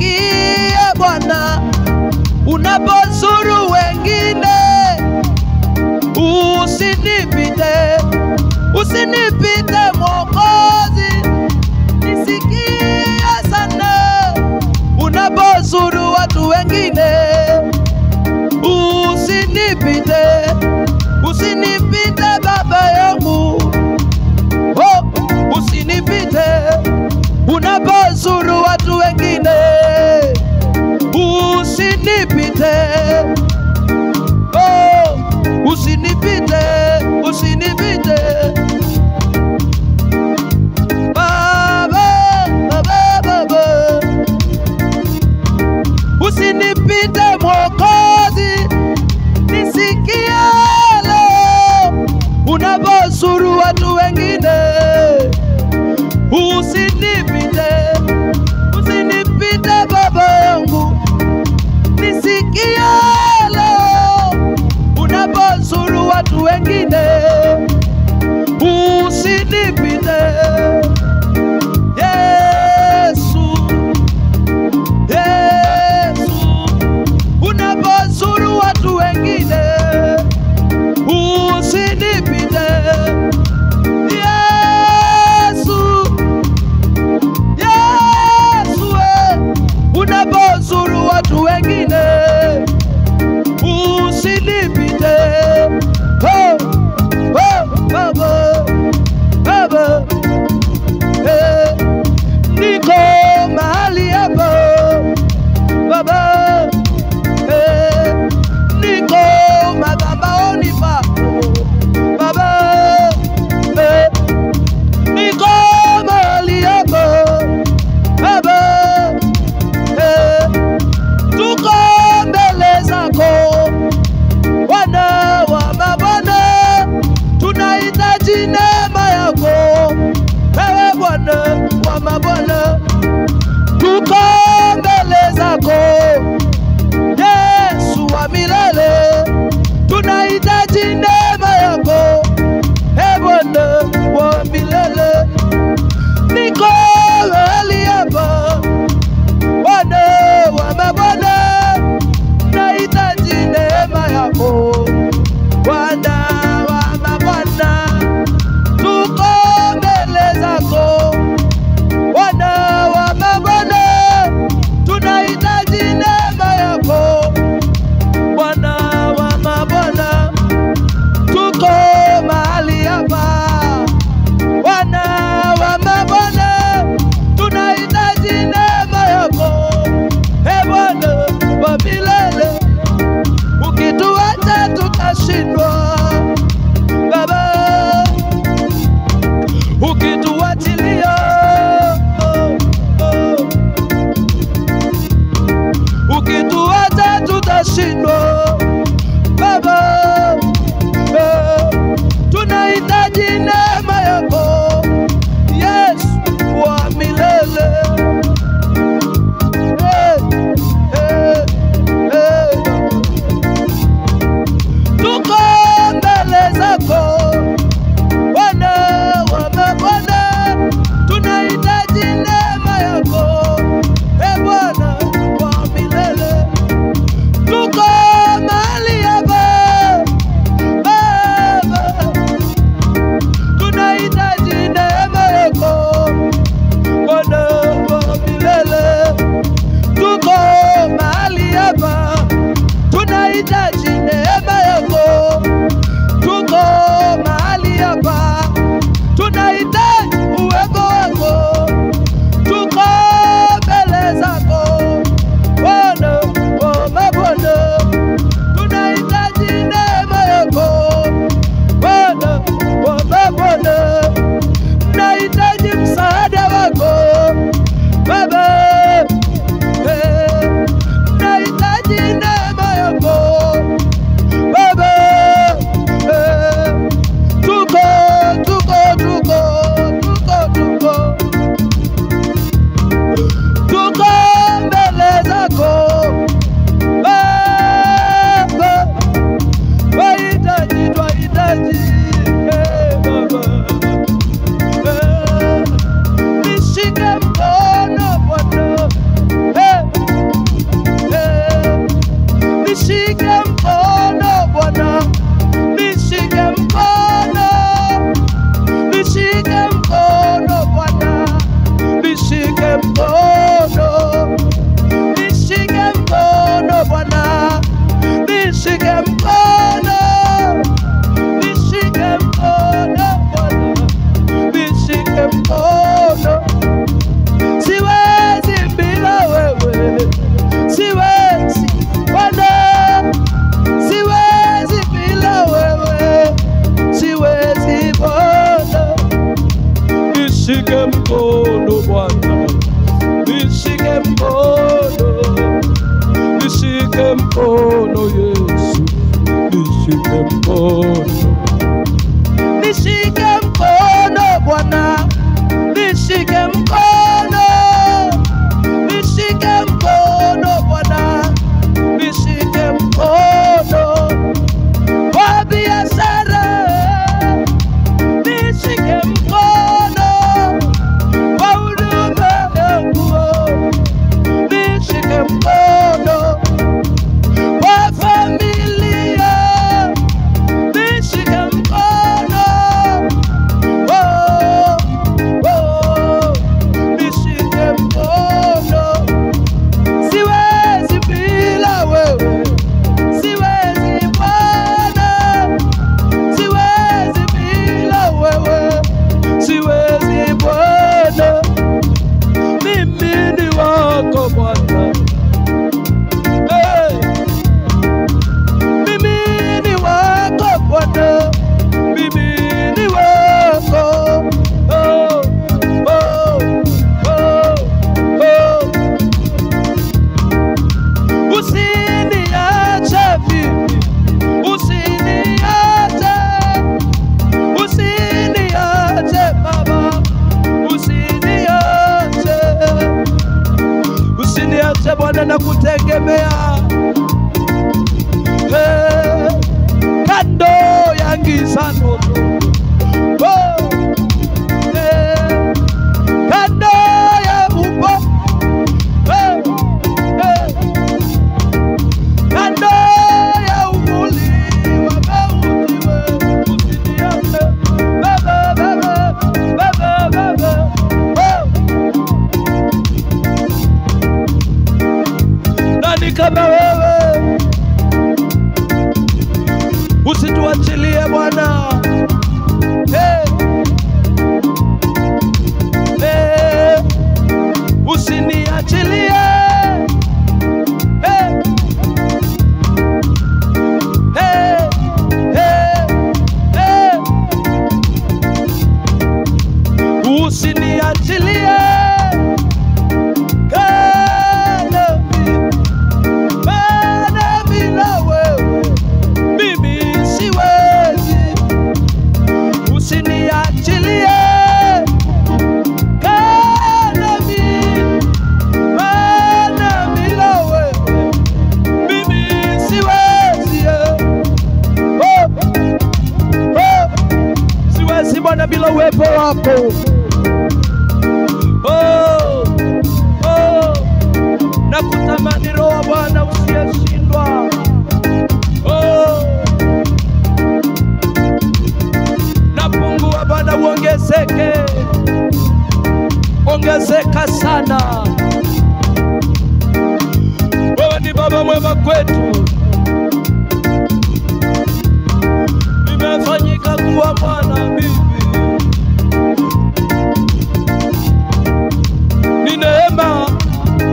nisikie Bwana unapozuru wengine. Usinipite, usinipite Mwokozi, nisikie sana unapozuru watu wengine. Usinipite, usinipite Baba yangu, oh, usinipite unapozuru watu wengine. Usinipite, oh, usinipite, usinipite Baba, Baba, Baba. Usinipite Mwokozi, nisikie leo unapozuru watu wengine. Usinipite, usinipite Baba yangu, nisikie leo unapozuru watu wengine. Usinipite Yesu, Yesu, unapozuru watu wengine. Usinipite Yesu, nishike mkono, nishike mkono Bwana, nishike mkono, nishike mkono Bwana, nishike mkono kwa biashara, nishike mkono kwa huduma yangu, nishike mkono kwa familia, nishike mkono, oh, oh, nishike mkono. Siwezi bila wewe, siwezi Bwana, siwezi bila wewe, siwezi Bwana, mimi ni wako Bwana. Hey, mimi ni wako Bwana, mimi ni wako. Oh, oh, oh, oh. Usiniache mimi, usiniache, usiniache Baba, usiniache, usiniache Bwana, na kutegemea kando ya giza ndogo, oh, kando ya upo, kando ya uvuli wa mauti, usiniache Baba, Baba, Baba, Baba, oh. Nani kama wewe? Usituachilie Bwana, hey, hey, usiniachilie, hey, hey, hey, hey, usiniachilie Bwana, bila wewe mimi siwezi, usiniachilie kanami, Bwana, bila wewe mimi siwezi, oh, oh, siwezi Bwana bila uwepo wako, oh, oh, nakutamani Roho Bwana usiyeshindwa, oh, napungua Bwana uongezeke, ongezeka sana. Wewe ni Baba mwema kwetu, nimefanyika kuwa mwana bibi, ni neema,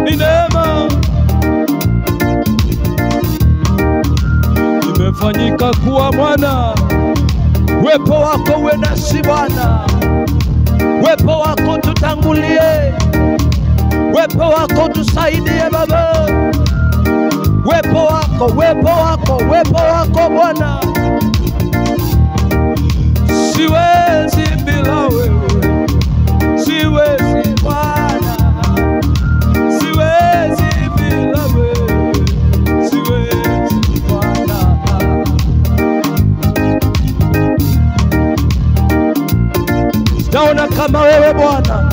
ni neema, nimefanyika kuwa mwana. Wepo wako uwe nasi Bwana, wepo wako tutangulie, wepo wako tusaidie Baba, wepo wako, wepo wako, wepo wako Bwana. Siwezi bila wewe, siwezi Bwana, siwezi bila wewe, siwezi Bwana. Sijaona kama wewe Bwana,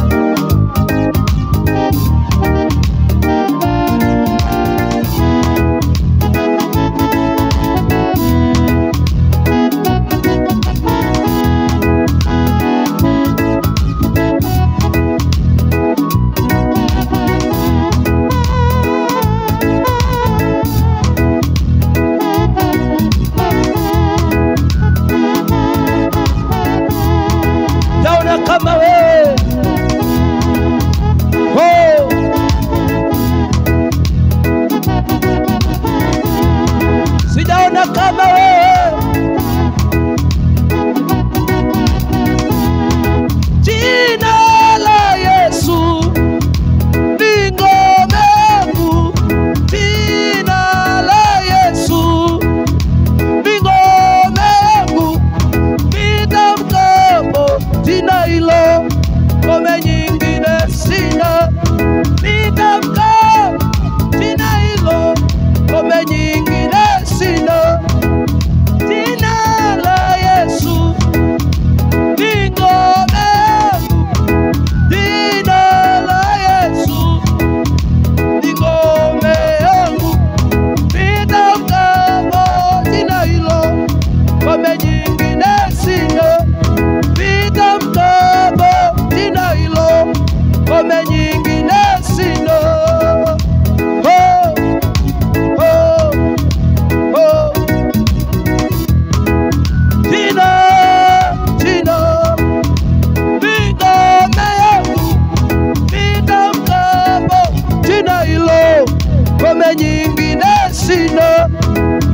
ngome nyingine sina,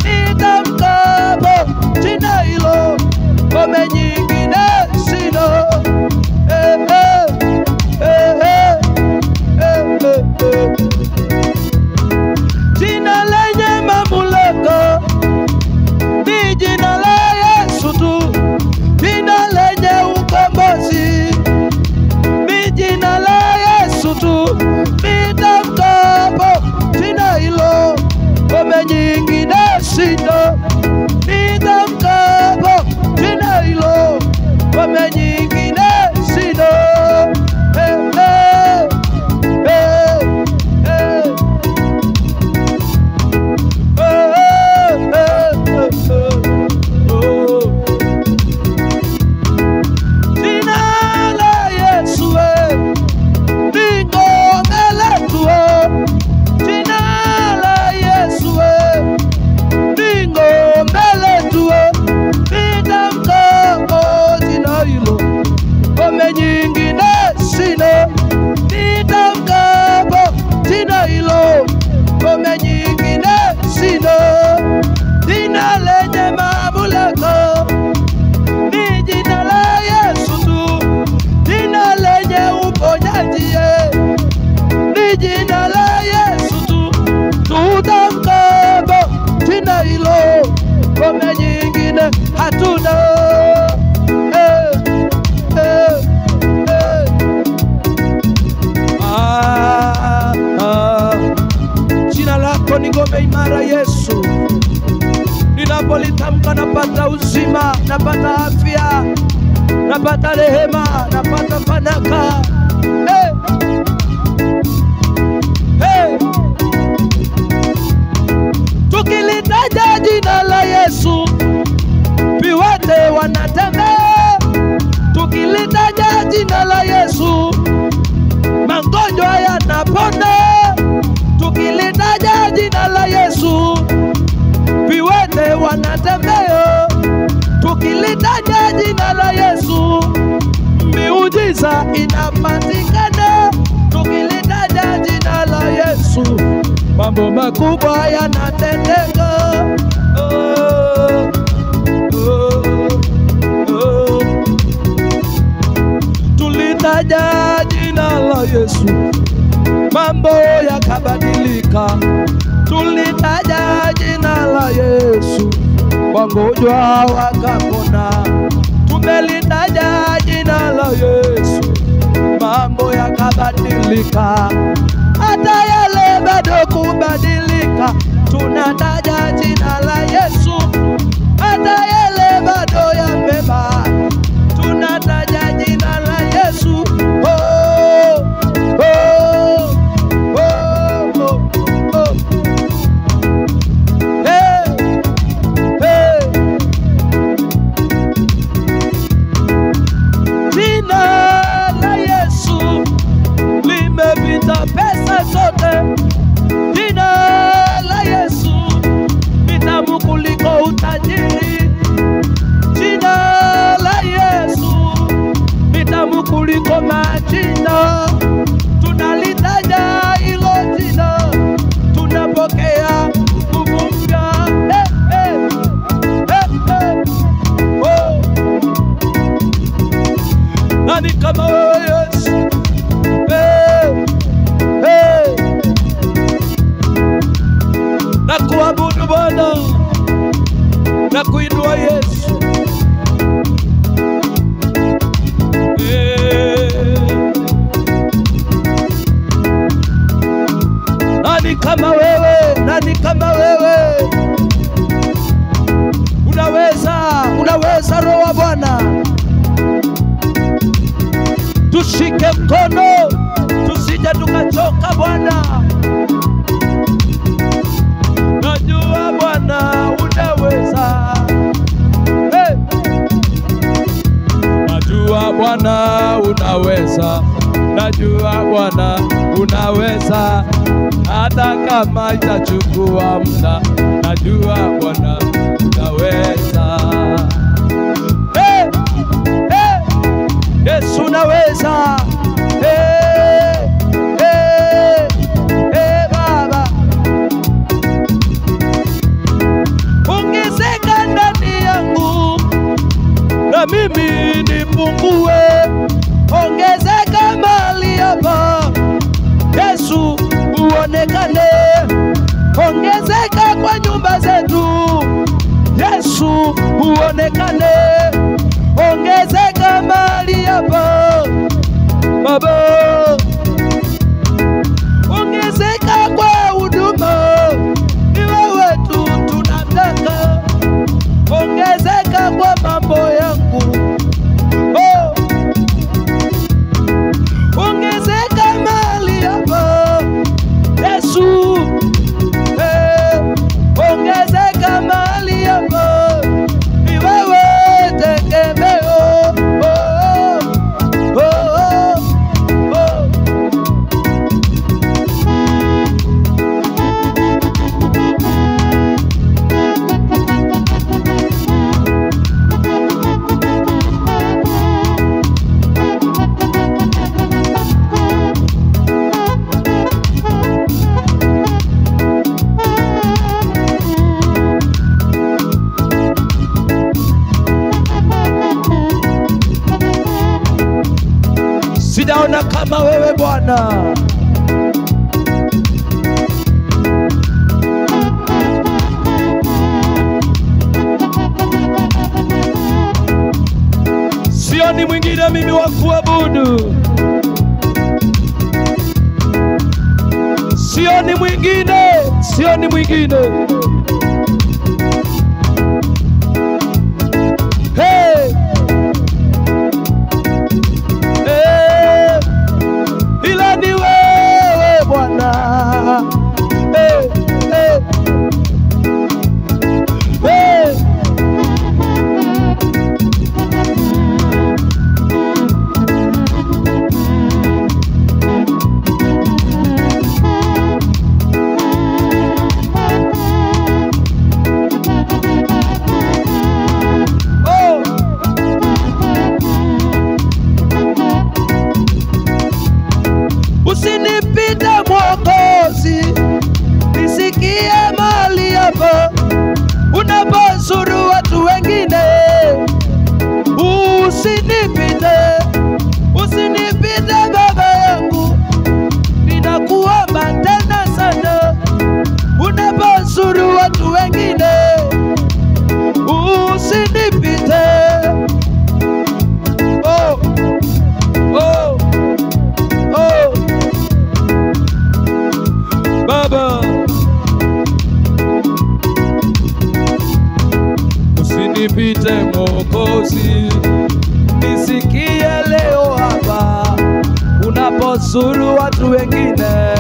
nitamkapo jina hilo, ngome nyingine sina. Jina lenye mamlaka ni jina la Yesu tu, jina lenye ukombozi ni jina la Yesu tu. Nitamkapo jina hilo, ngome nyingine sina. Nitamkapo jina hilo, ngome nyingine sina. Ni ngome imara Yesu, ninapolitamka napata uzima, napata afya, napata rehema, napata fanaka. Tukilitaja jina la Yesu, viwete wanatembea. Tukilitaja jina la Yesu, magonjwa yanapona. Tukilitaja jina la Yesu, viwete wanatembea. Tukilitaja jina la Yesu, miujiza inapatikana. Tukilitaja jina la Yesu, mambo makubwa yanatendeka. Tulitaja jina la Yesu, mambo yakabadilika. Tulitaja jina la Yesu, wagonjwa wakapona. Tumelitaja jina la Yesu, mambo yakabadilika. Hata yale bado kubadilika, tunataja jina la Yesu. Hata yale bado yamebaki, tunataja jina la Yesu. Pesa zote, jina la Yesu litamu kuliko utajiri. Jina la Yesu litamu kuliko majina. Tunalitaja hilo jina, tunapokea nguvu mpya. Nani kama Yesu? Na kuabudu Bwana, na kuinua Yesu. Nani kama wewe? Nani kama wewe? Unaweza Roho wa Bwana. Tushike mkono, tusije tukachoka Bwana. Najua Bwana unaweza. Najua Bwana unaweza. Najua Bwana unaweza. Hata kama itachukua muda, najua Bwana unaweza. Yesu unaweza. Baba uonekane, ongezeka mahali hapa Baba, ongezeka kwa huduma, ni wewe tu tunataka, ongezeka kwa mambo yangu, oh, ongezeka mahali hapa Yesu, ongezeka mahali hapa, ni wewe tegemeo, sijaona kama wewe Bwana. Sioni mwingine mimi wa kuabudu, sioni mwingine, sioni mwingine. Hey, ila ni wewe Bwana. Hey, hey, hey. Usinipite Mwokozi, nisikie mahali hapa unapozuru watu wengine. Usinipite, usinipite Baba yangu, ninakuomba tena sana, unapozuru watu wengine. Usinipite, oh, oh, oh. Baba, usinipite Mwokozi, nisikie leo hapa unapozuru watu wengine.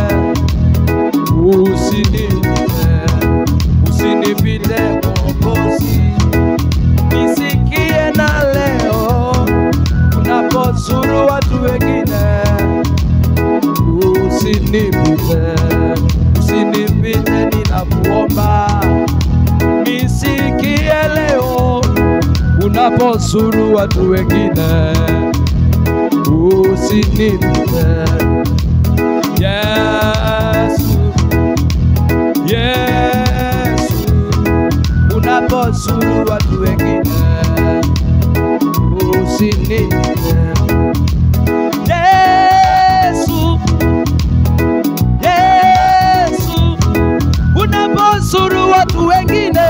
Usinipite, usinipite Mwokozi, nisikie na leo unapozuru watu wengine. Usinipite, usinipite ninakuomba, nisikie leo unapozuru watu wengine. Usinipite Yesu, Yesu, unapozuru watu wengine. Usinipite Yesu, Yesu, unapozuru watu wengine.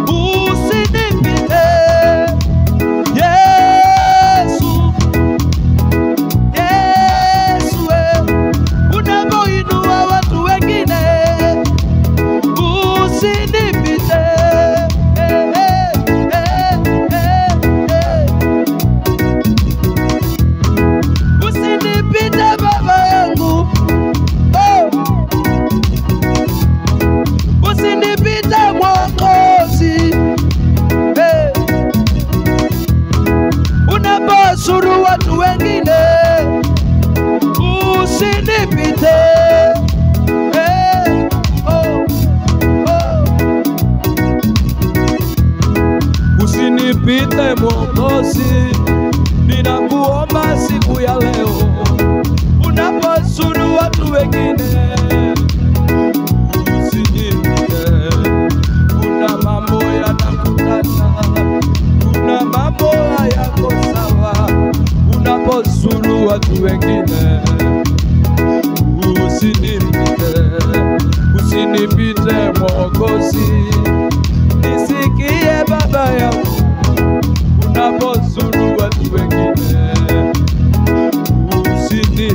Usinipite Yesu, Yesu, unapoinua watu wengine. Usinipite, usinipite Baba yangu, oh, usinipite Mwokozi, hey, unapozuru watu wengine. Usinipite, hey, oh, oh. Usinipite Mwokozi, ninakuomba siku ya leo unapozuru watu wengine. Usinipite, kuna mambo yanakutana, kuna mambo hayako sawa unapozuru watu wengine. Usinipite, usinipite Mwokozi, nisikie Baba Baba yangu, unapozuru watu wengine usinike.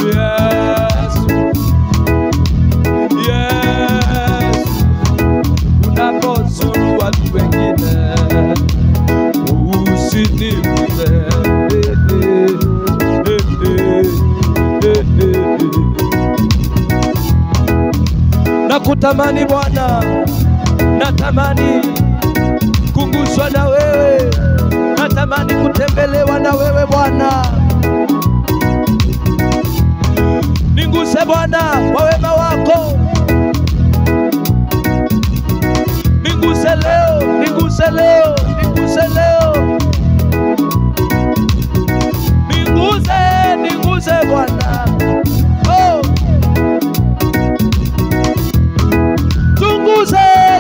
Yesu, Yesu, unapozuru watu wengine usinike. Nakutamani Bwana, natamani kuguswa na wewe, natamani kutembelewa na wewe Bwana. Niguse Bwana kwa wema wako, niguse leo, niguse leo, niguse leo, niguse, niguse Bwana.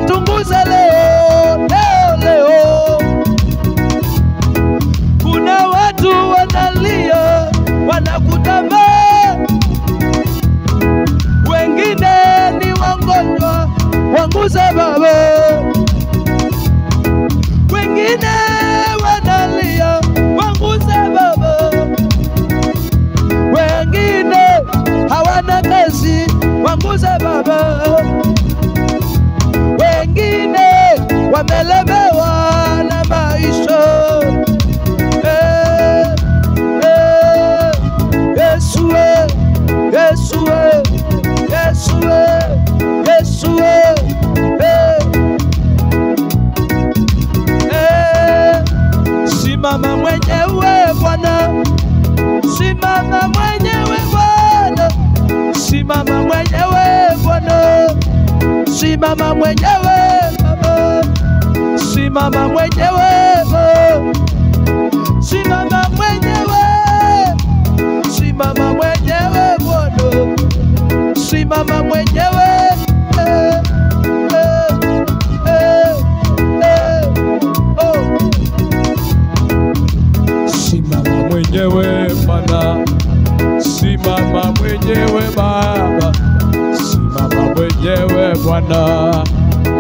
Tunguze leo, leo, leo. Kuna watu wanalia, wanakutambaa, wengine ni wagonjwa, wanguze Baba. Wengine wanalia, wanguze Baba. Wengine hawana kazi, wanguze Baba. Wengine wamelemewa na maisha. Yesu, Yesu, Yesu, Yesu, simama mwenyewe Bwana, simama mwenyewe Bwana, simama mwenyewe Bwana, simama mwenyewe Baba, simama mwenyewe Baba, simama mwenyewe, simama mwenyewe Bwana, simama mwenyewe. Simama mwenyewe Bwana, simama mwenyewe Baba, simama mwenyewe Bwana,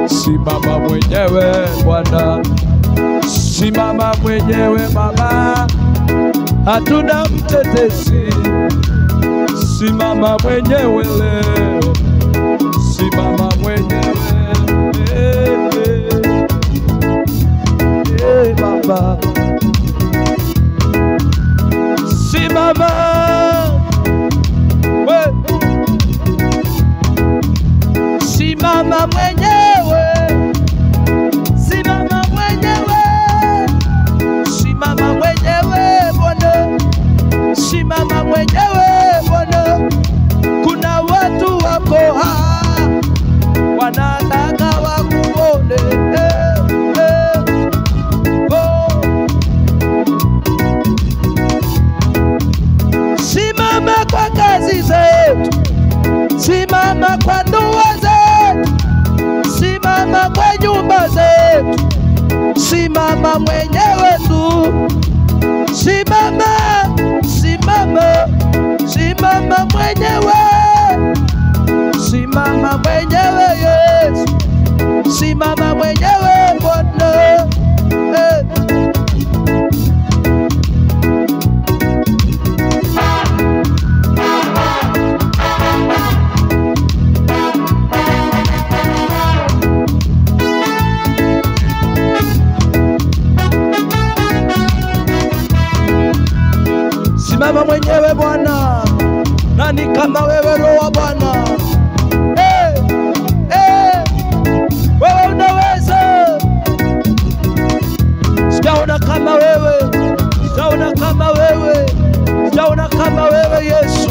simama mwenyewe Bwana, simama mwenyewe Baba, hatuna mtetezi. Simama mwenyewe leo, simama mwenyewe Baba, simama simama mwenyewe, simama mwenyewe, simama mwenyewe Bwana, simama mwenyewe Bwana. Kuna watu wako wanataka wakuone, simama kwa kazi zetu, simama kwa ndoa zetu, simama kwa nyumba zetu, simama mwenyewe tu, simama, simama, simama mwenyewe, simama mwenyewe Yesu, simama mwenyewe Bwana. Simama mwenyewe Bwana, nani kama wewe Roho wa Bwana? Wewe unaweza, sijaona kama wewe, sijaona kama wewe, sijaona kama wewe Yesu.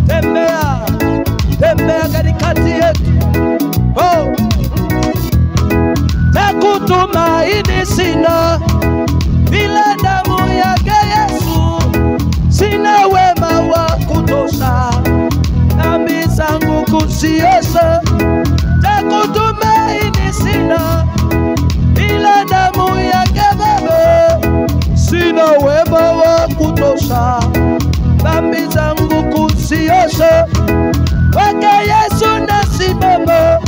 Tembea, tembea katikati yetu. Takutumaini sina bila damu yake Yesu, sina wema wa kutosha, dhambi zangu kuziosha. Takutumaini sina bila damu yake Baba, sina wema wa kutosha, dhambi zangu kuziosha. Kwake Yesu nasimama,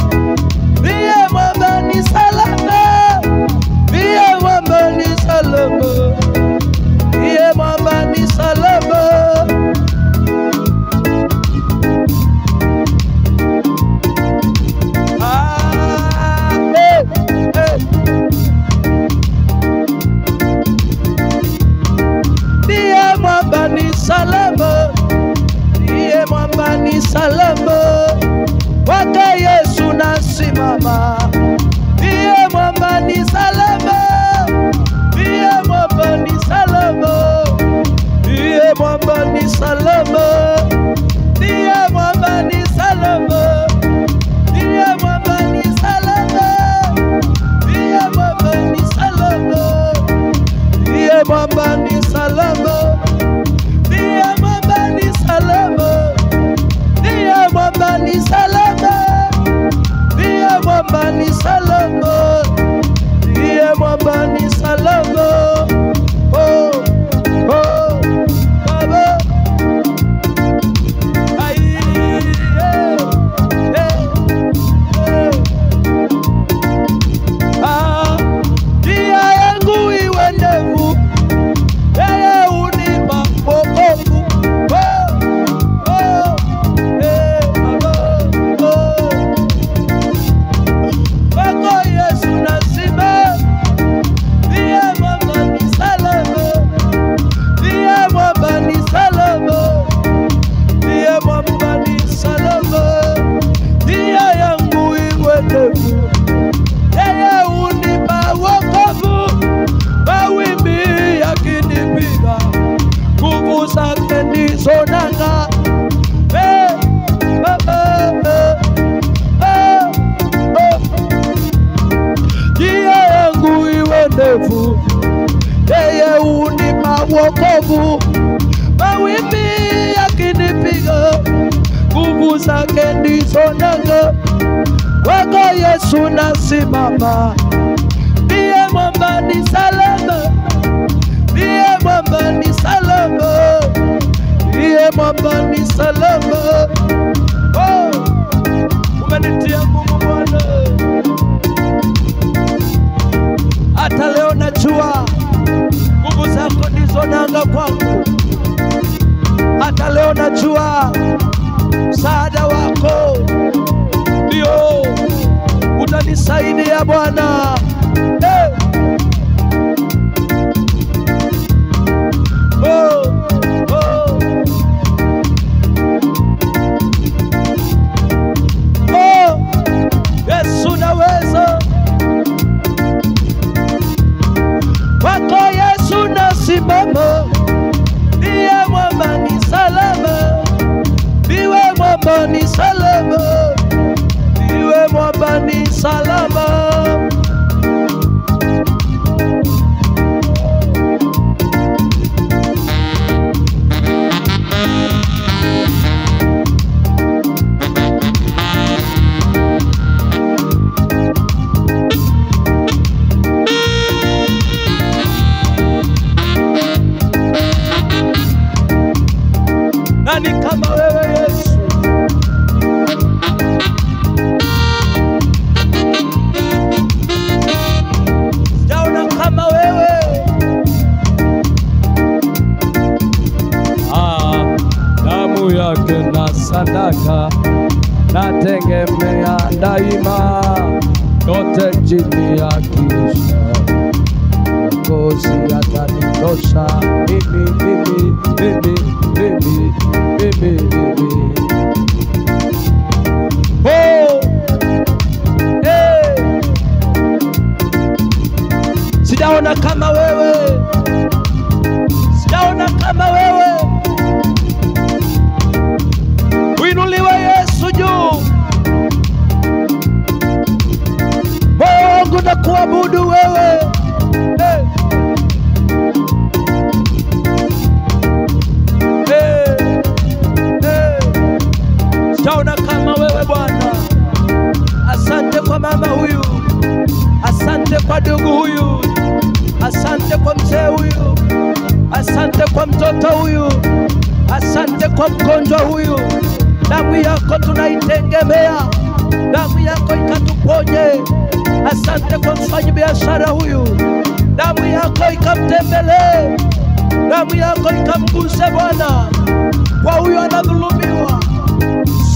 ndiye mwamba ni salama. ni salama, kwake Yesu nasimama. Ndiye mwamba ni salama, ndiye mwamba ni salama, ndiye mwamba ni salama, ndiye mwamba ni salama, ndiye mwamba ni salama, ndiye mwamba ni salama, ndiye mwamba ni salama, ndiye mwamba ni salama, ndiye mwamba ni salama, ndiye mwamba ni salama, ndiye mwamba ni salama. Oh, oh, Baba. Ai, njia yangu iwe ndefu, yeye unipa wokovu. Kwako Yesu nasimama, ndiye mwamba ni salama, ndiye mwamba ni salama, ndiye mwamba ni salama. Njia yangu iwe ndefu, yeye unipa wokovu. Mawimbi yakinipiga, nguvu zake ndizo nanga. Njia yangu iwe ndefu, yeye unipa wokovu. Mawimbi yakinipiga, nguvu zake ndizo nanga. Kwako Yesu nasimama, ndiye mwamba ni salama, ndiye mwamba ni salama, ndiye mwamba ni salama. Oh, umenitia nguvu Bwana. Hata leo najua nguvu zako ndizo nanga kwangu. Hata leo najua msaada wako ndio utanisaidia Bwana. Hey. Oh, oh. Oh, Yesu naweza. Kwako Yesu nasimama, ndiye mwamba ni salama, ndiwe mwamba ni salama, ndiwe mwamba ni salama. Nani kama wewe Yesu? Sijaona kama wewe. Damu yake na sadaka nategemea daima, yote chini ya kisha Mwokozi atanitosha. Mimi oh, hey. Sijaona kama wewe, sijaona kama wewe. Uinuliwe Yesu juu. Moyo wangu na kuabudu wewe. Hey. Sijaona kama wewe Bwana. Asante kwa mama huyu, asante kwa ndugu huyu, asante kwa mzee huyu, asante kwa mtoto huyu, asante kwa mgonjwa huyu. Damu yako tunaitegemea, damu yako ikatuponye. Asante kwa mfanyabiashara huyu, damu yako ikamtembelee, damu yako ikamguse Bwana. Kwa huyu anadhulumiwa,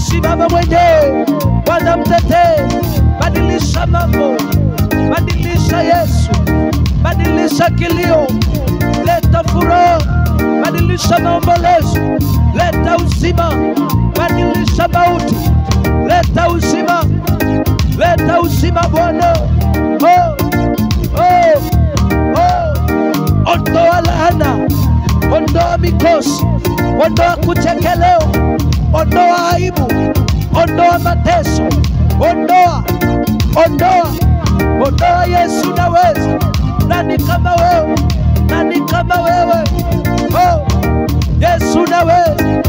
simama mwenyewe Bwana, mtetee. Badilisha mambo, badilisha Yesu, badilisha kilio, leta furaha, badilisha maombolezo, leta uzima, badilisha yake leo. Ondoa aibu, ondoa mateso, ondoa. Yesu naweza. Nani kama wewe? Nani kama wewe? Oh, Yesu naweza.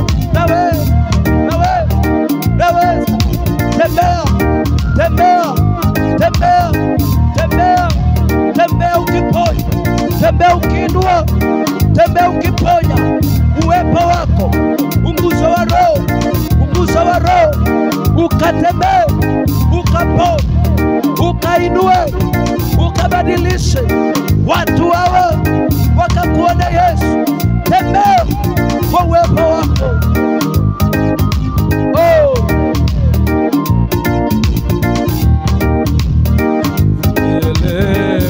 Tembea ukiponya, tembea ukiinua, tembea ukiponya. Uwepo wako, unguzo wa roho, ukatembea, ukaponya, ukainue, ukabadilishe watu hawa wakakuona Yesu. Tembea kwa uwepo wako. Oh,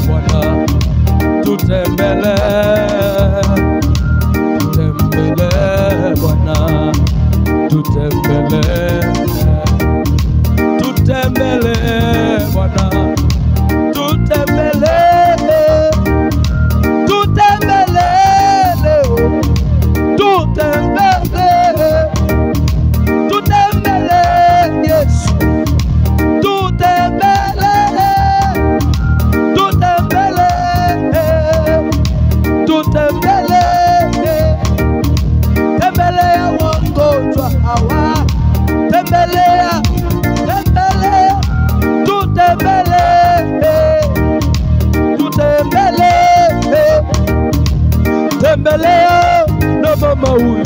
Bwana tutembele Bwana, tutembele Bwana, tutembele Yesu, tembelea wagonjwa hawa, tembelea, tembelea na mama huyu,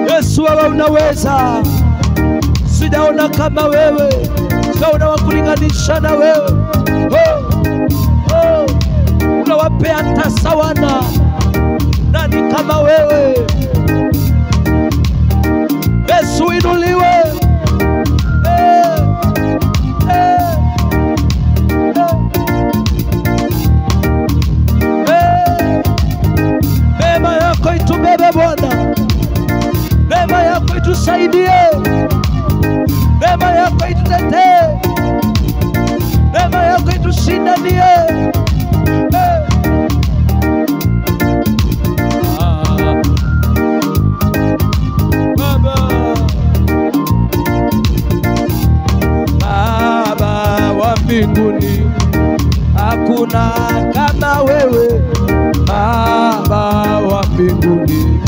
Yesu wewe unaweza. Sijaona kama wewe, sijaona wakulinganisha na wewe. Unawapea hata sawana. Nani kama wewe? Yesu inuliwe. Neema yako itubebe Bwana, neema yako itusaidie, neema yako itutetee, neema yako itushindanie. Baba wa mbinguni, hakuna kama wewe. Baba wa mbinguni,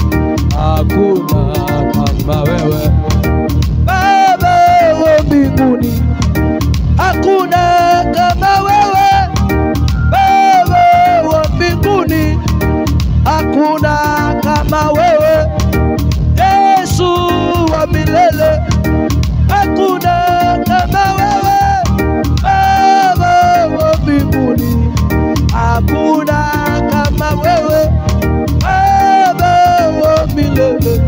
hakuna kama wewe. Baba wa mbinguni, hakuna kama wewe. Baba wa mbinguni, hakuna kama wewe. Yesu wa milele, hakuna kama wewe. Baba wa mbinguni, hakuna kama wewe. Baba wa milele,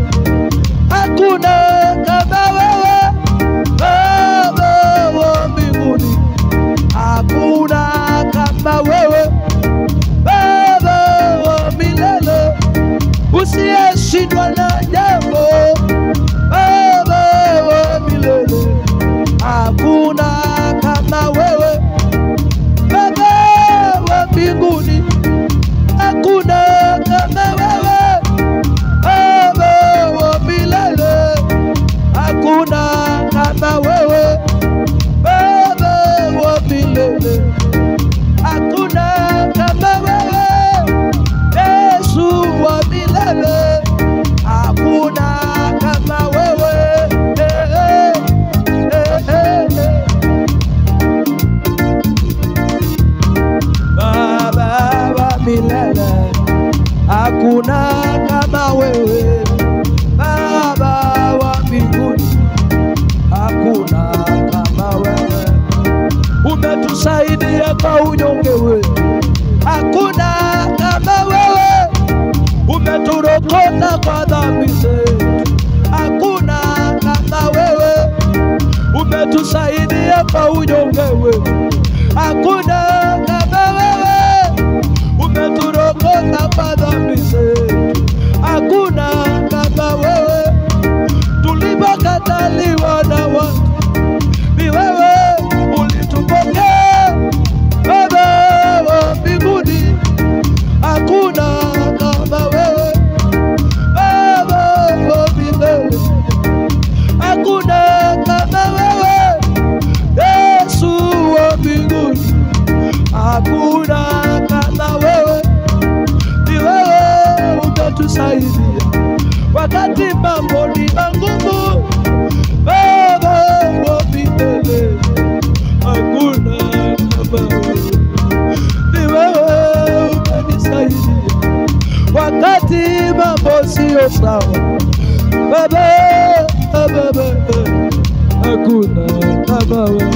hakuna kama wewe.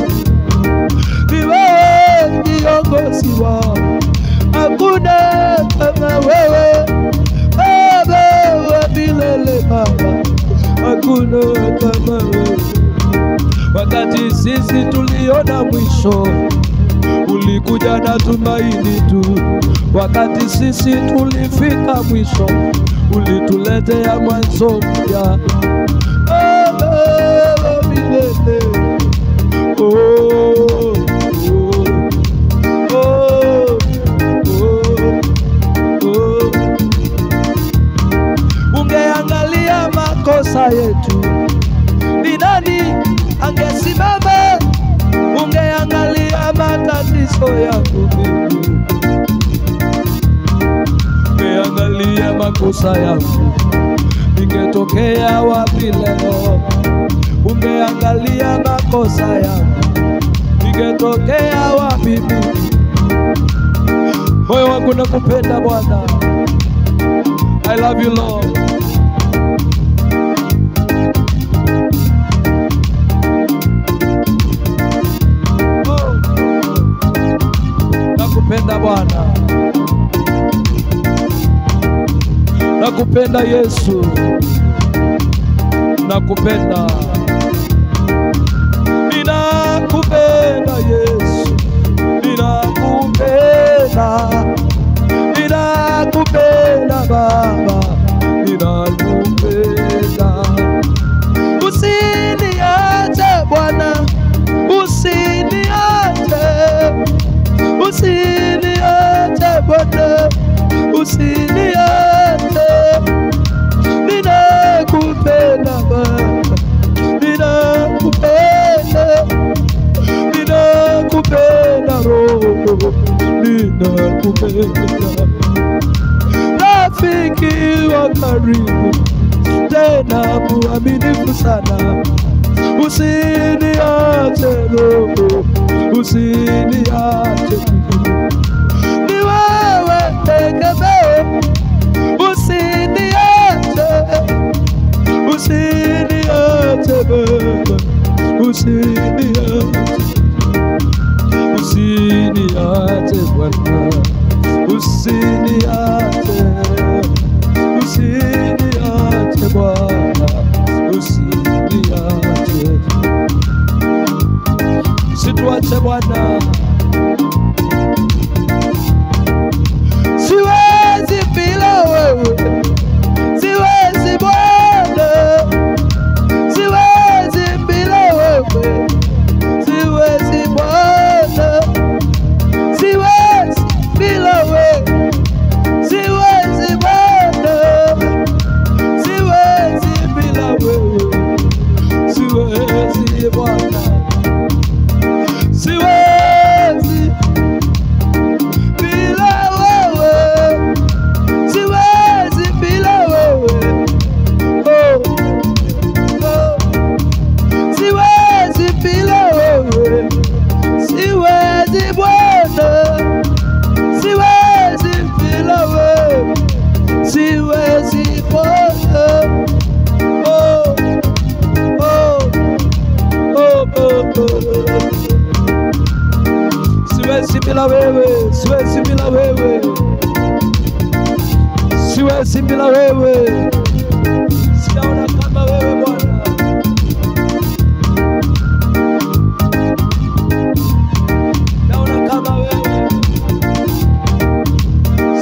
Ni wewe kiongozi wao, hakuna kama wewe. Baba wa milele Baba, hakuna kama wewe. Wakati sisi tuliona mwisho, ulikuja na tumaini tu. Wakati sisi tulifika mwisho, ulituletea mwanzo mpya. Ungeangalia makosa yetu, ni nani angesimama? Ungeangalia matatizo yangu mimi, ungeangalia makosa yangu, ningetokea wapi leo? Ungeangalia makosa yangu, ningetokea wapi mimi? Moyo wangu nakupenda Bwana, I love you Lord. Nakupenda Bwana, nakupenda Yesu, nakupenda, ninakupenda Yesu, ninakupenda, ninakupenda Baba, ninakupenda. Usiniache Bwana, usiniache, usiniache Bwana, usiniache. Ninakupenda Baba, ninakupenda, ninakupenda Roho, ninakupenda. Rafiki wa karibu, tena muaminifu sana. Usiniache Roho, usiniache. Ni wewe tegemeo, usiniache, usiniache Baba, usiniache, usiniache Bwana, usiniache, usiniache Bwana, usiniache, usituache Bwana. Siwezi bila wewe, siwezi Bwana, siwezi bila wewe, siwezi Bwana, siwezi bila wewe, siwezi Bwana, siwezi bila wewe, siwezi Bwana, siwezi bila wewe, siwezi bila wewe, oh, oh, siwezi bila wewe, siwezi Bwana, siwezi bila wewe, siwezi Bwana, oh, oh, oh, oh, oh. Siwezi bila wewe, siwezi bila wewe, siwezi bila wewe. Sijaona kama wewe Bwana, naona kama wewe.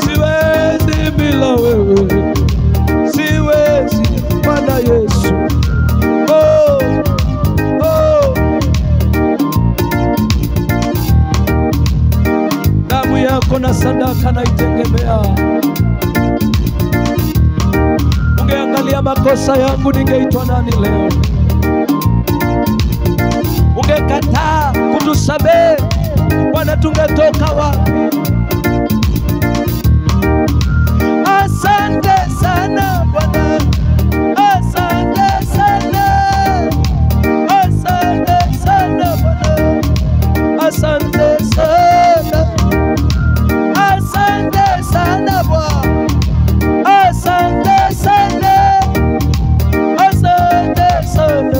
Siwezi bila wewe, siwezi Bwana Yesu, oh, oh. Damu yako na sadaka naitegemea. Ungeangalia makosa yangu, ningeitwa nani leo? Ungekataa kutusamehe Bwana, tungetoka wapi? Asante sana Bwana, asante sana, asante sana Bwana, asante sana, asante sana Bwana, asante sana, asante sana.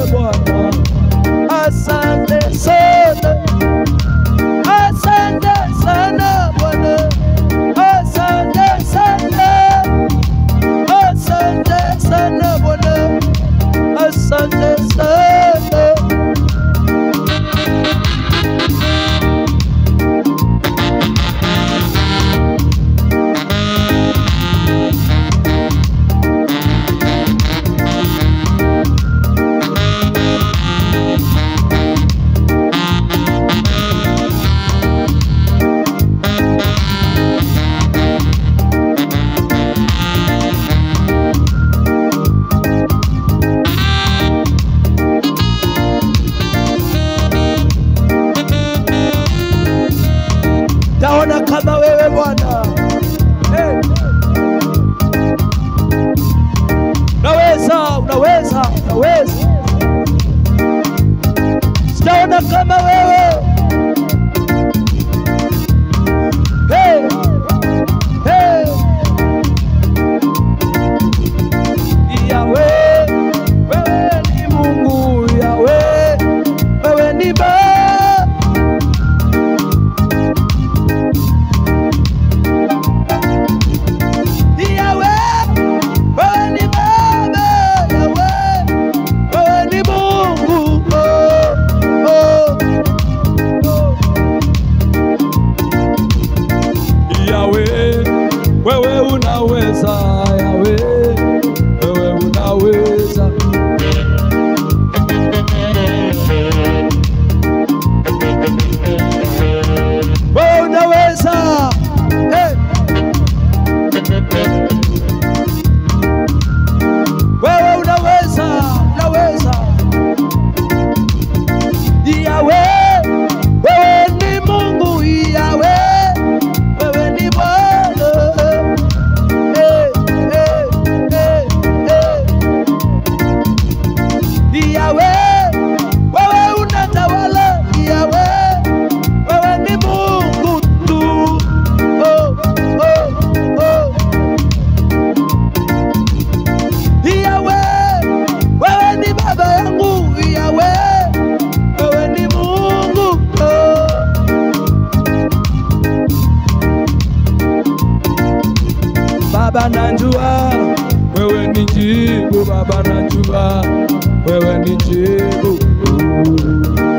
wewe nijibu.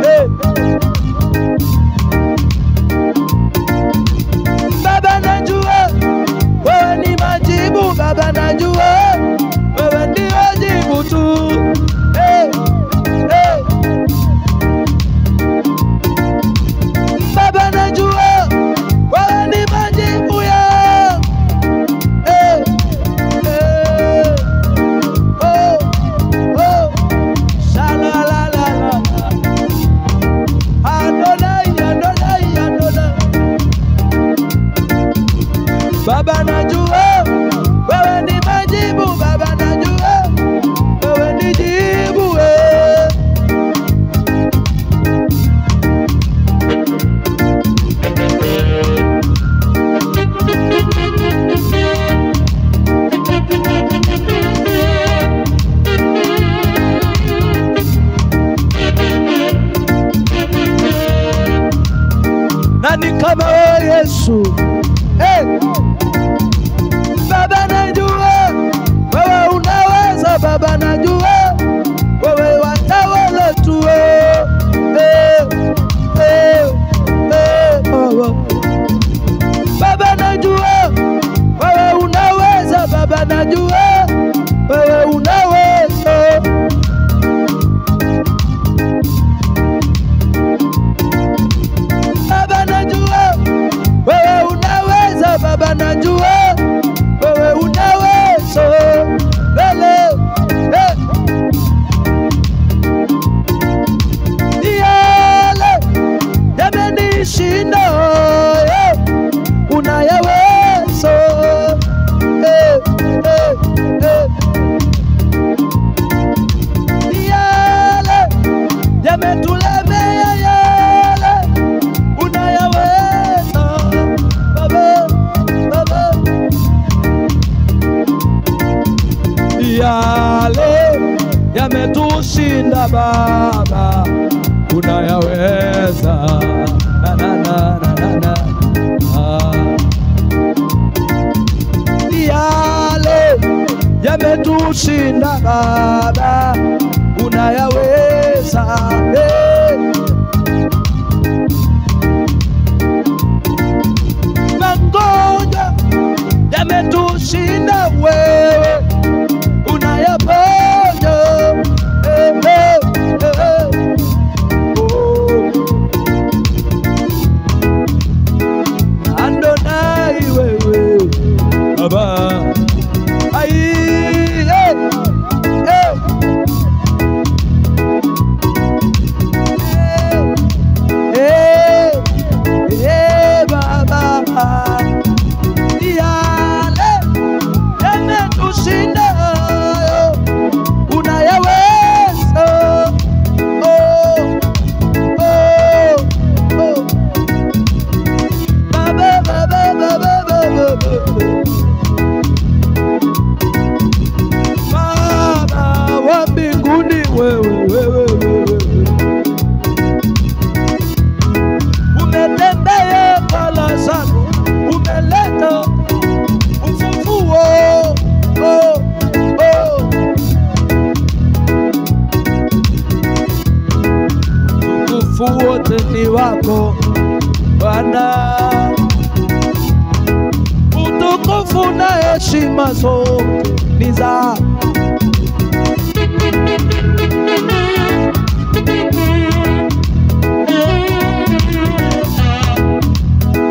Hey. Baba najua wewe ni majibu, Baba najua wewe ndio jibu tu. Hey. Hey. Baba najua wewe ni majibu ya. Hey. Hey. Oh. Oh. Shalalalala. Adonai, Adonai, Adonai. Baba najua wewe ni majibu, Baba najua wewe ni jibu. Nani kama wewe Yesu? Hey. Baba najua wewe unaweza, Baba najua wewe watawala tu. Baba najua wewe unaweza, Baba najua wewe unaweza. Baba najua wewe unaweza, Baba najua wewe unaweza. Lele, yale yamenishinda, unayaweza. Yale yametulemea, yale unayaweza. Baba, Baba. Yale yametushinda Baba, unayaweza. Na na na na na. Yale yametushinda Baba, unayaweza. Magonjwa yametushinda wewe, unayaponya. Adonai wewe Baba. Ai, Baba. Yale yametushinda unayaweza. Baba, Baba, Baba, Baba. Baba wa mbinguni wewe. Umetembea kwa Lazaro, umeleta ufufuo. Utukufu wote ni wako Bwana, utukufu na heshima zote ni zako.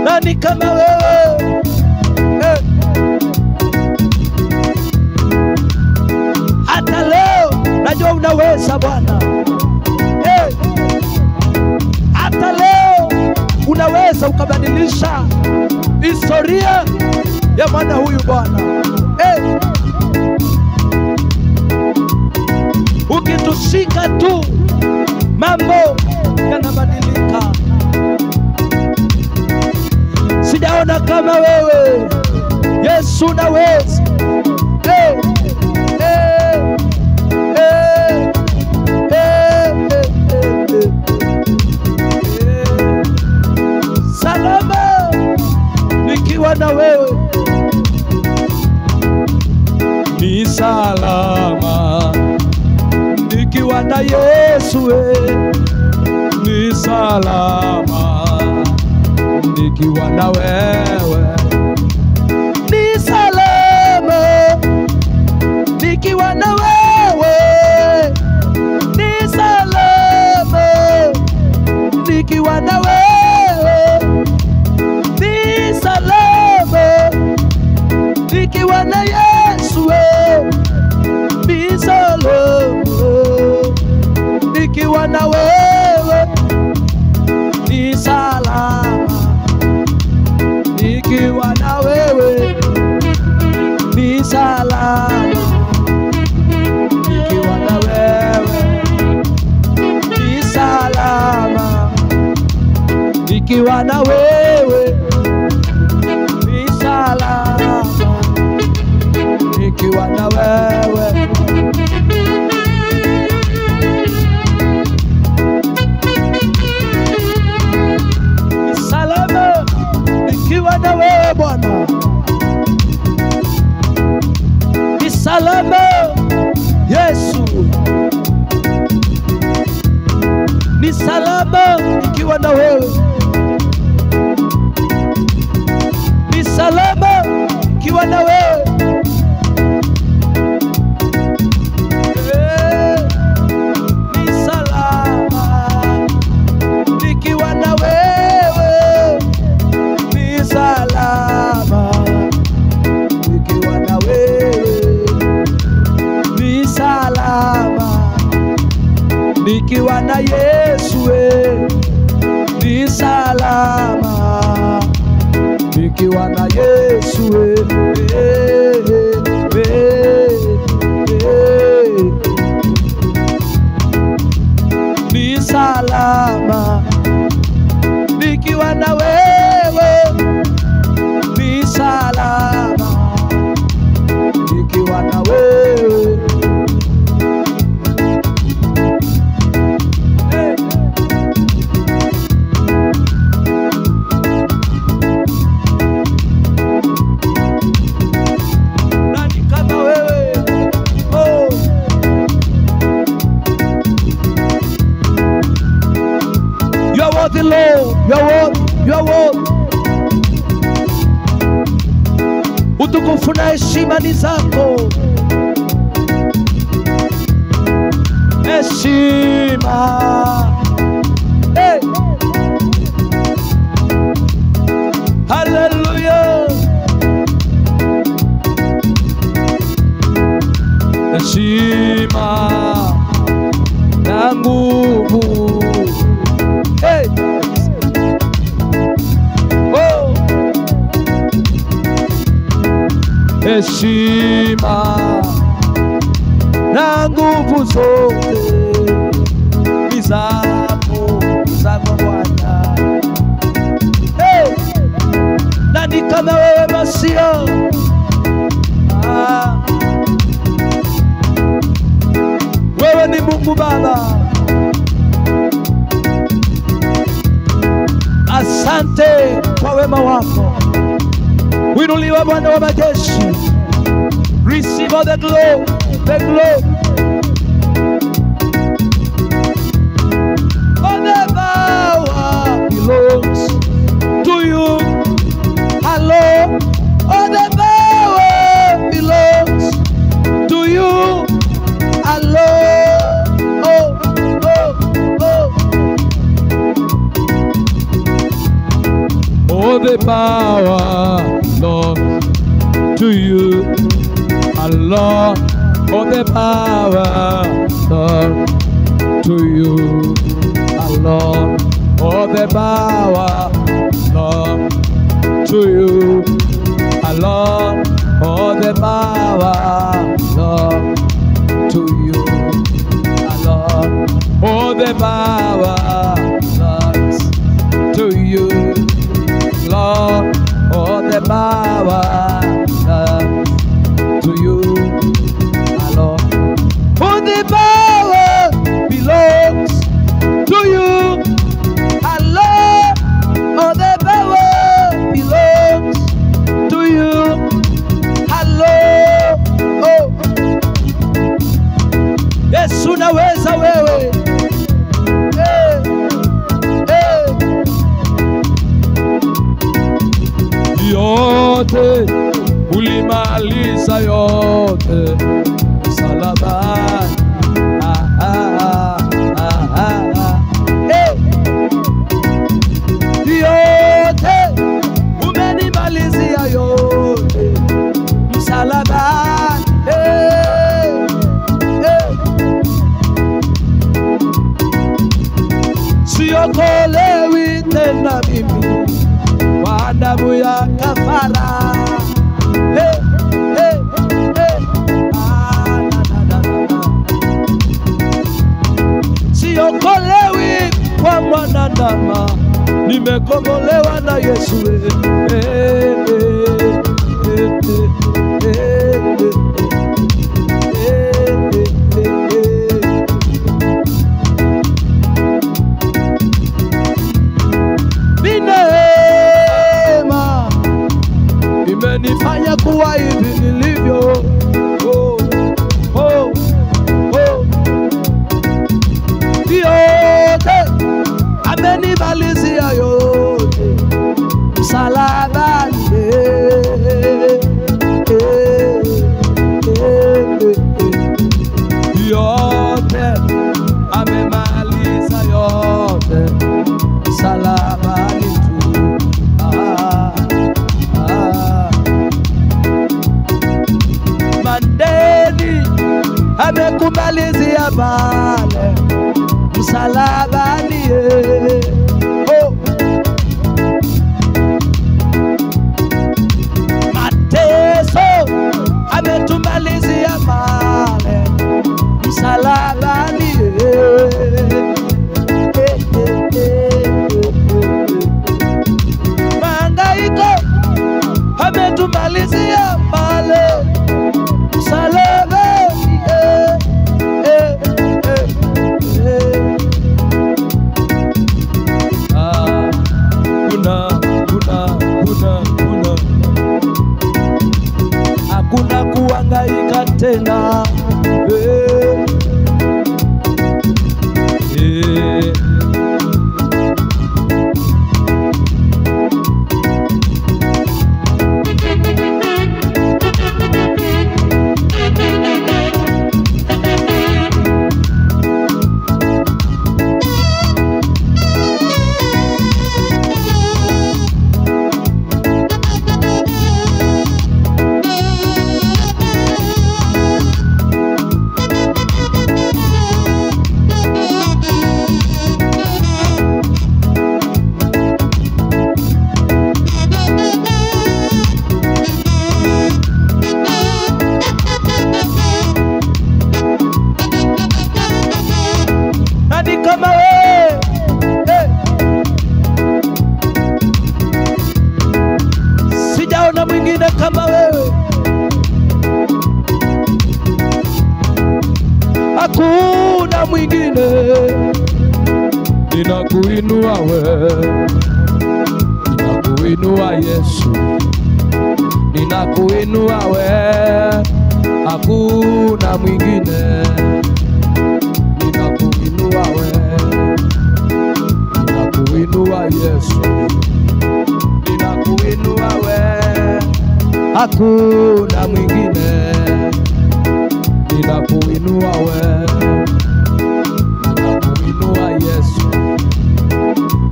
Nani kama wewe? Hata leo najua unaweza Bwana. Hata leo unaweza ukabadilisha historia ya mwana huyu Bwana. Ukitushika tu mambo yanabadilika. Sijaona kama wewe Yesu, unaweza. Salama nikiwa na wewe, ni salama nikiwa nikiwa na Yesu ni salama, nikiwa na wewe ni salama, nikiwa na wewe ni salama, nikiwa na wewe ni salama, nikiwa na Yesu ni salama, nikiwa na wewe ni salama, nikiwa na wewe ni salama, nikiwa na wewe ni salama, nikiwa na wewe ni salama, nikiwa na wewe. Salama, nikiwa na wewe Bwana. Ni salama, Yesu. Ni salama, nikiwa na wewe. Ni salama, nikiwa na wewe. Ni salama, nikiwa na wewe. Ni salama, nikiwa na wewe. Ni salama, nikiwa na Yesu ni salama, nikiwa na Yesu ni salama, nikiwa na wewe ni salama, nikiwa na wewe. Nani kama wewe? Oh, you are worthy, Lord. You are worthy. You are worthy. Utukufu na heshima ni zako. Heshima. Hey. Hallelujah. Heshima na nguvu. Hey. Oh. Heshima na nguvu zote ni zako Bwana. Hey! Nani kama wewe Masia? Wewe ni Mungu Baba. Asante kwa wema wako. Winuliwa Bwana wa majeshi. Receive all the glory, the glory. All the power belongs to you. Hello. All the power belongs to you. Hello. Oh, oh, oh. All the power belongs to you. Allah, all the power, Lord, to you. Allah, all the power, Lord, to you. Allah, all the power, Lord, to you. Allah, all the power, Lord, to you. Lord, all the power, Lord, to you, Lord. All the power belongs to you, Allah. All the power belongs to you, Allah. Oh, Yesu naweza wewe. Yote ulimaliza yote msalabani. Yote umenimalizia yote msalabani. Siokolewi tena mimi kwa damu ya kafara. Siokolewi kwa mwanadamu, nimekombolewa na Yesu. Neema imenifanya kuwa hivi nilivyo. Yote amenimalizia yote msalabani. Yote amemaliza yote msalabani tu. Mandeni amekumalizia pale msalabani. Mateso ametumalizia pale msalabani. Mahangaiko ametumalizia pale msalabani. Hakuna kuhangaika tena. Kama wewe, sijaona mwingine kama wewe. Hakuna mwingine. Ninakuinua wewe, ninakuinua Yesu, ninakuinua wewe. Hakuna mwingine. Ninakuinua wewe, ninakuinua Yesu, ninakuinua wewe. Hakuna mwingine. Ninakuinua wewe, ninakuinua Yesu,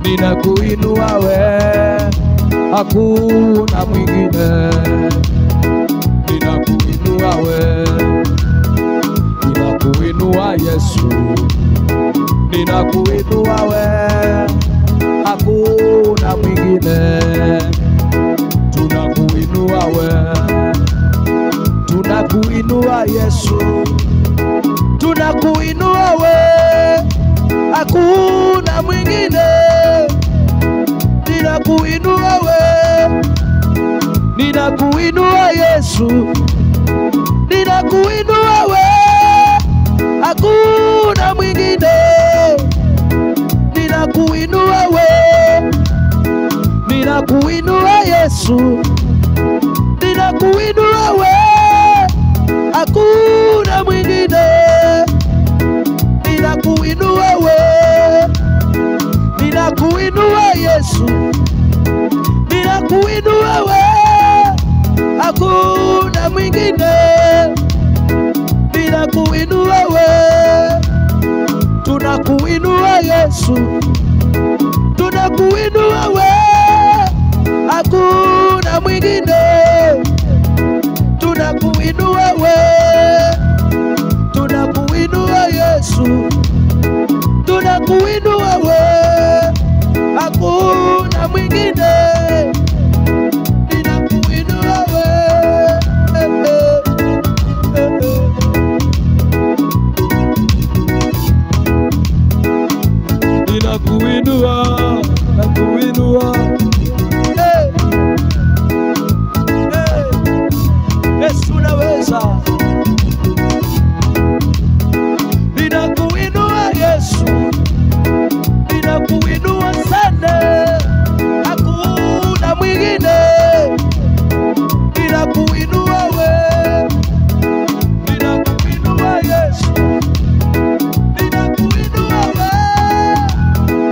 ninakuinua wewe. Hakuna mwingine. Ninakuinua wewe, ninakuinua Yesu, ninakuinua wewe. Hakuna mwingine. Tunakuinua wewe, tunakuinua Yesu, tunakuinua wewe. Hakuna mwingine. Ninakuinua wewe, ninakuinua Yesu, ninakuinua wewe. Hakuna mwingine. Ninakuinua wewe, ninakuinua Yesu, ninakuinua wewe. Hakuna mwingine. Yesu, ninakuinua wewe, hakuna mwingine. Ninakuinua wewe, tunakuinua Yesu, tunakuinua wewe, hakuna mwingine. Tunakuinua wewe, tunakuinua Yesu, tunakuinua wewe, hakuna mwingine. Ninakuinua wewe, ninakuinua, nakuinua. Yesu unaweza. Ninakuinua Yesu, ninakuinua sana, hakuna mwingine. Ninakuinua wewe, ninakuinua Yesu, ninakuinua wewe,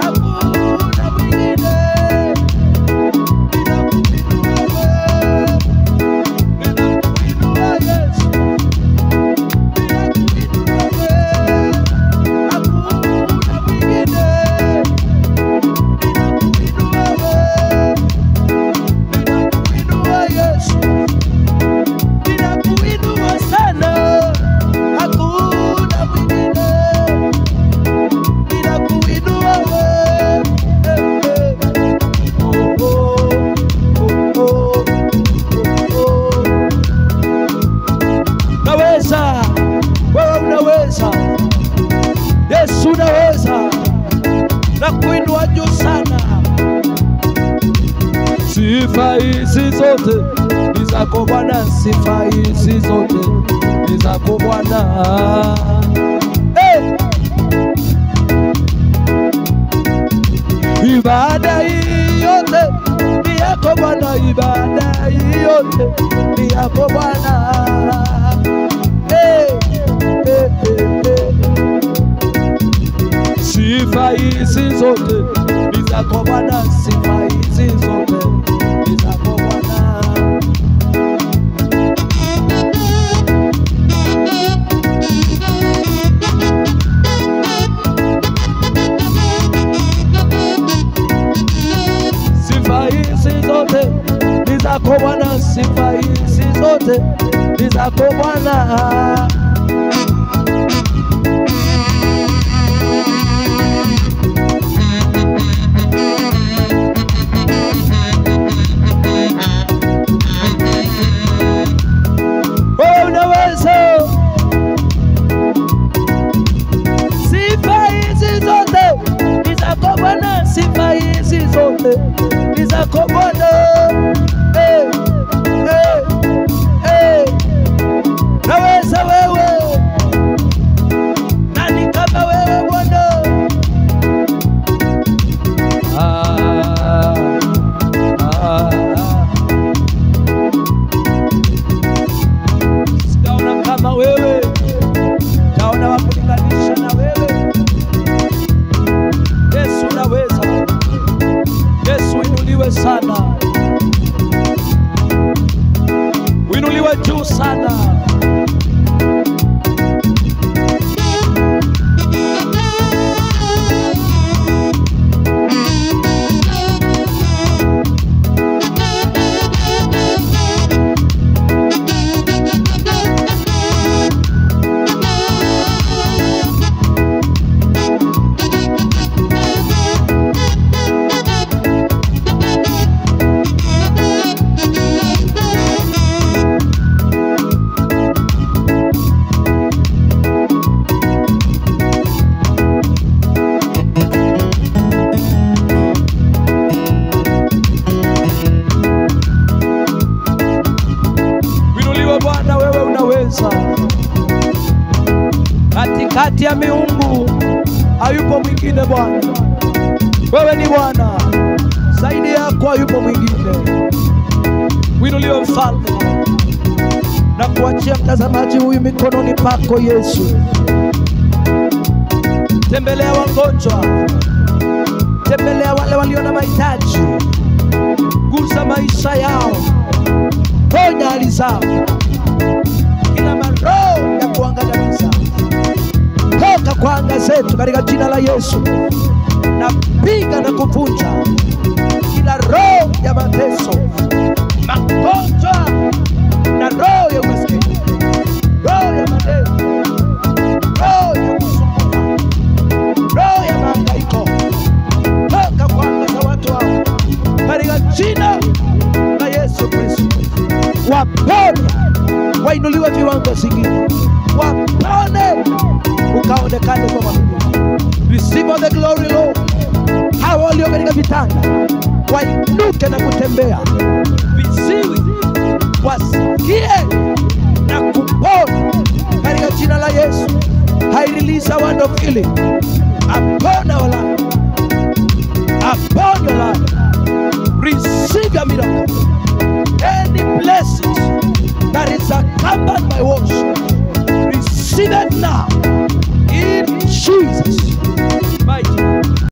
hakuna mwingine. Ninakuinua wewe, ninakuinua Yesu, ninakuinua wewe, hakuna mwingine. Ninakuinua wewe, ninakuinua Yesu, ninakuinua sana, hakuna mwingine. Ninakuinua wewe, oh, oh, oh, oh, oh. Naweza, wewe unaweza, Yesu unaweza, na kuinua juu sana. Sifa hizi zote ni zako Bwana, sifa hizi zote ni zako Bwana. Hey! Ibada hii yote ni yako Bwana, ibada hii yote ni yako Bwana. Hey! Hey, hey, hey. Sifa hizi zote ni zako Bwana, sifa hizi zote ni zako Bwana. Sifa hizi zote ni zako Bwana, sifa hizi zote ni zako Bwana. Wewe unaweza. Sifa hizi zote ni zako Bwana, sifa hizi zote ni zako Bwana. Hey, hey, hey. Naweza wewe, nani kama wewe Bwana? Sijaona kama wewe, sijaona wa kulinganisha na wewe. Yesu unaweza, Yesu inuliwe sana, uinuliwe juu sana. Katikati ya miungu hayupo mwingine Bwana. Wewe ni Bwana, zaidi yako hayupo mwingine. Winuliwe Mfalme, na kuachia mtazamaji huyu mikononi pako Yesu. Tembelea wagonjwa, tembelea wale walio na mahitaji, gusa maisha yao, ponya hali zao, kila maroho ya kuangamiza toka kwa anga zetu katika jina la Yesu. Napiga na kuvunja kila roho ya mateso, magonjwa na roho ya umaskini, roho ya madeni, roho ya kusumbuka, roho ya mahangaiko, toka kwa anga za watu hao katika jina la Yesu Kristo. Wapone, wainuliwe viwango zingine, wapone, ukaonekane kwa Mungu. Receive all the glory, Lord. Hao walio katika vitanda wainuke na kutembea, viziwi wasikie na kupona katika jina la Yesu. I release a word of healing upon our life, upon your life. Receive your miracle. Any blessings that is accompanied by worship, receive it now in Jesus'